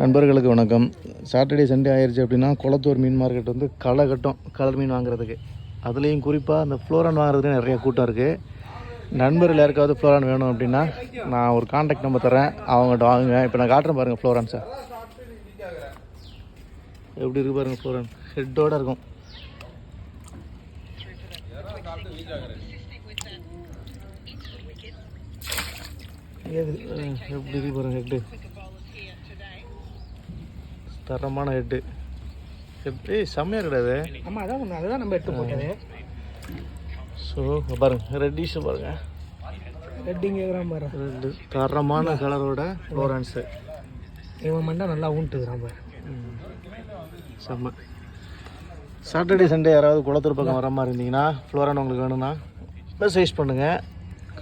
நண்பர்களுக்கு வணக்கம். Saturday Sunday ஆயிடுச்சு அப்படின்னா குளத்தூர் மீன் மார்க்கெட் வந்து களை கட்டும் கலர் மீன் வாங்குறதுக்கு. அதுலேயும் குறிப்பாக அந்த ஃப்ளோரான் வாங்குறதுக்கு நிறைய கூட்டம் இருக்குது. நண்பர்கள் யாருக்காவது ஃப்ளோரான் வேணும் அப்படின்னா நான் ஒரு கான்டாக்ட் நம்பர் தரேன், அவங்ககிட்ட வாங்குங்க. இப்போ நான் காட்டுறேன் பாருங்கள் ஃப்ளோரான். சார் எப்படி இருக்கு பாருங்கள், ஃப்ளோரான் ஹெட்டோடு இருக்கும். எப்படி இருக்கு பாருங்கள் ஹெட்டு, தரமான ஹெட்டு. எப்படி செம்மையாக கிடையாது? ஆமாம், அதான் அதுதான் நம்ம எடுத்து போட்டது. ஸோ பாருங்கள் ரெட்டிஷ் பாருங்கள், ரெட்டிங்கிறான் பாரு, ரெட்டு தரமான கலரோட ஃப்ளோரான்ஸு. இவன் மண்டா நல்லா ஊன்ட்டுக்கிறான் பாரு, செம்ம. சாட்டர்டே சண்டே யாராவது குளத்தூர் பக்கம் வர மாதிரி இருந்தீங்கன்னா ஃப்ளோரான் உங்களுக்கு வேணும்னா மெசேஜ் பண்ணுங்கள்,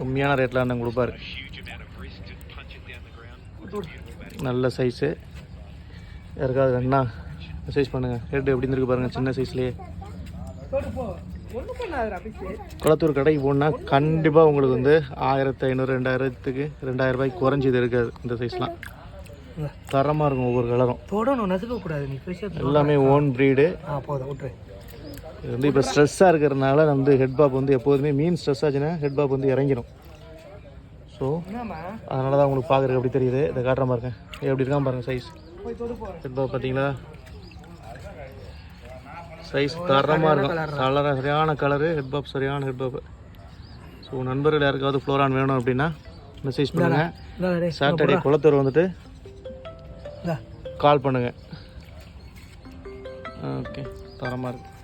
கம்மியான ரேட்டில் அண்ணன் கொடுப்பாரு. நல்ல சைஸு. யாருக்காவது வேணா மெசேஜ் பண்ணுங்கள். ரேட்டு எப்படி இருக்கு பாருங்கள், சின்ன சைஸ்லேயே. குளத்தூர் கடைக்கு போனால் கண்டிப்பாக உங்களுக்கு வந்து 1500 2000க்கு 2000 ரூபாய்க்கு குறைஞ்சி இருக்காது. இந்த சைஸ்லாம் தரமாக இருக்கும். ஒவ்வொரு கலரும் தொடணும், நசுக்கக்கூடாது. நீ எல்லாமே ஓன் ப்ரீடு. போதும் விட்டுரு. இது வந்து இப்போ ஸ்ட்ரெஸ்ஸாக இருக்கிறதுனால வந்து ஹெட் பாப் வந்து எப்போதுமே மீன் ஸ்ட்ரெஸ் ஆச்சுன்னா ஹெட் பாப் வந்து இறங்கிடும். ஸோ அதனால தான் உங்களுக்கு பார்க்குறதுக்கு எப்படி தெரியுது. இதை காட்டுற பாருங்க, எப்படி இருக்கான் பாருங்கள் சைஸ். ஹெட் பாப் பார்த்தீங்களா, சைஸ் தரமாக இருக்கும். கலராக சரியான கலரு, ஹெட் பாப் சரியான ஹெட் பாப். ஸோ நண்பர்கள் யாருக்காவது ஃப்ளோரான் வேணும் அப்படின்னா மெசேஜ் பண்ணுங்கள். சாட்டர்டே குளத்தூர் வந்துட்டு கால் பண்ணுங்கள். ஓகே, தரமாக இருக்குது.